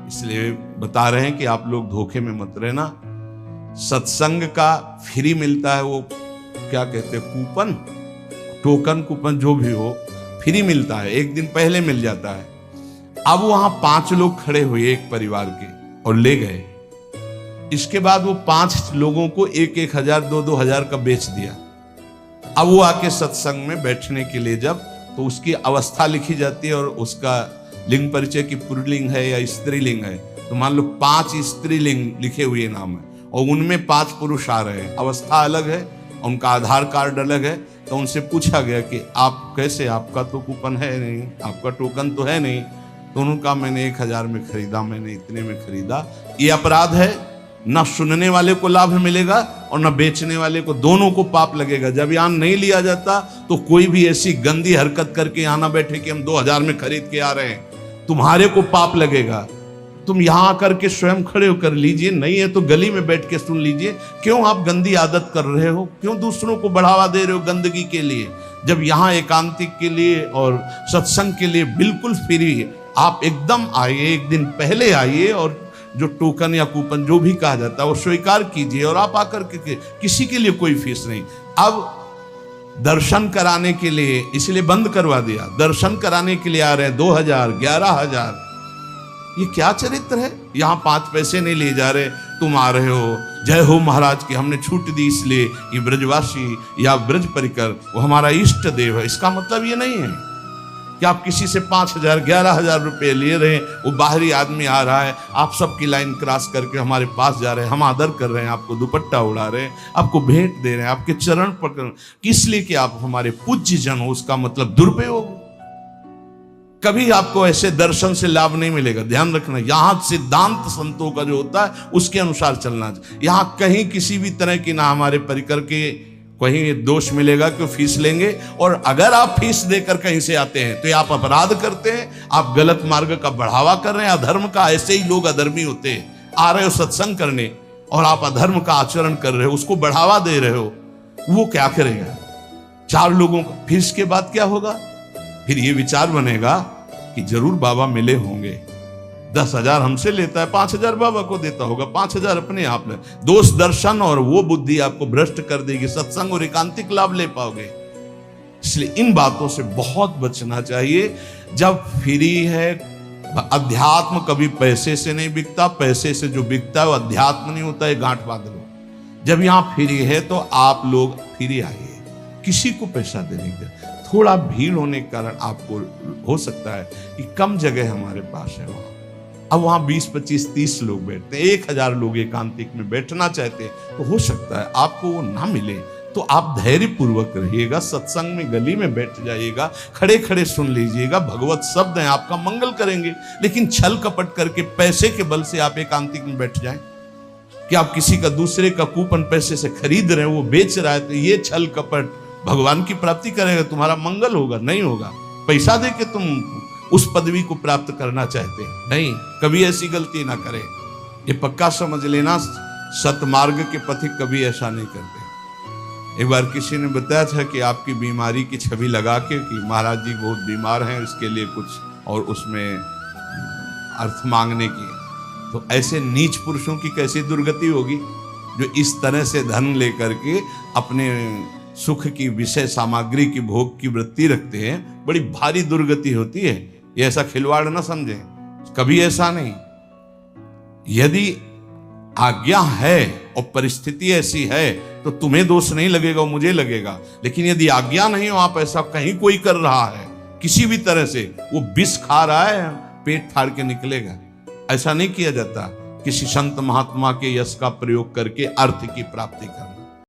इसलिए बता रहे हैं कि आप लोग धोखे में मत रहना। सत्संग का फ्री मिलता है, वो क्या कहते हैं, कूपन, टोकन, कूपन जो भी हो, फ्री मिलता है, एक दिन पहले मिल जाता है। अब वहां 5 लोग खड़े हुए एक परिवार के और ले गए। इसके बाद वो 5 लोगों को 1-1 हजार 2-2 हजार का बेच दिया। अब वो आके सत्संग में बैठने के लिए जब, तो उसकी अवस्था लिखी जाती है और उसका लिंग परिचय की पुल्लिंग है या स्त्रीलिंग है, तो मान लो 5 स्त्रीलिंग लिखे हुए नाम है और उनमें 5 पुरुष आ रहे हैं, अवस्था अलग है, उनका आधार कार्ड अलग है। तो उनसे पूछा गया कि आप कैसे, आपका तो कूपन है नहीं, आपका टोकन तो है नहीं। तो उन्होंने कहा मैंने 1 हजार में खरीदा, मैंने इतने में खरीदा। ये अपराध है, ना सुनने वाले को लाभ मिलेगा और ना बेचने वाले को, दोनों को पाप लगेगा। जब यहाँ नहीं लिया जाता तो कोई भी ऐसी गंदी हरकत करके यहाँ ना बैठे कि हम 2 हजार में खरीद के आ रहे हैं, तुम्हारे को पाप लगेगा। तुम यहाँ आकर के स्वयं खड़े होकर लीजिए, नहीं है तो गली में बैठ के सुन लीजिए। क्यों आप गंदी आदत कर रहे हो, क्यों दूसरों को बढ़ावा दे रहे हो गंदगी के लिए, जब यहाँ एकांतिक के लिए और सत्संग के लिए बिल्कुल फ्री है। आप एकदम आइए, एक दिन पहले आइए और जो टोकन या कूपन जो भी कहा जाता है वो स्वीकार कीजिए और आप आकर के, किसी के लिए कोई फीस नहीं। अब दर्शन कराने के लिए इसलिए बंद करवा दिया, दर्शन कराने के लिए आ रहे हैं 2 हजार 11 हजार। ये क्या चरित्र है, यहाँ 5 पैसे नहीं ले जा रहे, तुम आ रहे हो, जय हो महाराज की हमने छूट दी इसलिए, ये ब्रजवासी या ब्रज परिकर वो हमारा इष्ट देव है। इसका मतलब ये नहीं है कि आप किसी से 5 हजार 11 हजार रुपये ले रहे हैं, वो बाहरी आदमी आ रहा है, आप सबकी लाइन क्रॉस करके हमारे पास जा रहे हैं, हम आदर कर रहे हैं, आपको दुपट्टा उड़ा रहे हैं, आपको भेंट दे रहे हैं, आपके चरण पकड़, किस लिए कि आप हमारे पूज्य जन हो। उसका मतलब दुरुपयोग। कभी आपको ऐसे दर्शन से लाभ नहीं मिलेगा, ध्यान रखना। यहां सिद्धांत संतों का जो होता है उसके अनुसार चलना चाहिए। यहां कहीं किसी भी तरह की ना हमारे परिकर के कहीं दोष मिलेगा कि फीस लेंगे, और अगर आप फीस देकर कहीं से आते हैं तो आप अपराध करते हैं, आप गलत मार्ग का बढ़ावा कर रहे हैं, अधर्म का। ऐसे ही लोग अधर्मी होते हैं, आ रहे हो सत्संग करने और आप अधर्म का आचरण कर रहे हो, उसको बढ़ावा दे रहे हो, वो क्या करेगा? 4 लोगों का, फिर इसके बाद क्या होगा? फिर ये विचार बनेगा कि जरूर बाबा मिले होंगे, 10 हजार हमसे लेता है, 5 हजार बाबा को देता होगा, 5 हजार अपने आप ले। दोष दर्शन और वो बुद्धि आपको भ्रष्ट कर देगी, सत्संग और एकांतिक लाभ ले पाओगे। इसलिए इन बातों से बहुत बचना चाहिए। जब फ्री है, अध्यात्म कभी पैसे से नहीं बिकता, पैसे से जो बिकता है वो अध्यात्म नहीं होता है, गांठ बांध लो। जब यहाँ फ्री है तो आप लोग फ्री आइए, किसी को पैसा देने के। थोड़ा भीड़ होने के कारण आपको हो सकता है कि कम जगह हमारे पास है, वहां अब वहां 20, 25, 30 लोग बैठते हैं, 1 हजार लोग एकांतिक में बैठना चाहते हैं, तो हो सकता है आपको वो ना मिले। तो आप धैर्य पूर्वक रहिएगा, सत्संग में गली में बैठ जाइएगा, खड़े खड़े सुन लीजिएगा, भगवत शब्द हैं, आपका मंगल करेंगे। लेकिन छल कपट करके पैसे के बल से आप एकांतिक में बैठ जाएं कि आप किसी का, दूसरे का कूपन पैसे से खरीद रहे हैं, वो बेच रहा है, तो ये छल कपट भगवान की प्राप्ति करेगा, तुम्हारा मंगल होगा? नहीं होगा। पैसा दे के तुम उस पदवी को प्राप्त करना चाहते नहीं, कभी ऐसी गलती ना करें। ये पक्का समझ लेना, सतमार्ग के पथिक कभी ऐसा नहीं करते। एक बार किसी ने बताया था कि आपकी बीमारी की छवि लगा के कि महाराज जी बहुत बीमार हैं, इसके लिए कुछ और उसमें अर्थ मांगने की, तो ऐसे नीच पुरुषों की कैसी दुर्गति होगी जो इस तरह से धन लेकर के अपने सुख की, विषय सामग्री की, भोग की वृत्ति रखते हैं। बड़ी भारी दुर्गति होती है। ये ऐसा खिलवाड़ ना समझें, कभी ऐसा नहीं। यदि आज्ञा है और परिस्थिति ऐसी है तो तुम्हें दोष नहीं लगेगा, मुझे लगेगा। लेकिन यदि आज्ञा नहीं हो, आप ऐसा कहीं कोई कर रहा है किसी भी तरह से, वो विष खा रहा है, पेट फाड़ के निकलेगा। ऐसा नहीं किया जाता। किसी संत महात्मा के यश का प्रयोग करके अर्थ की प्राप्ति करना।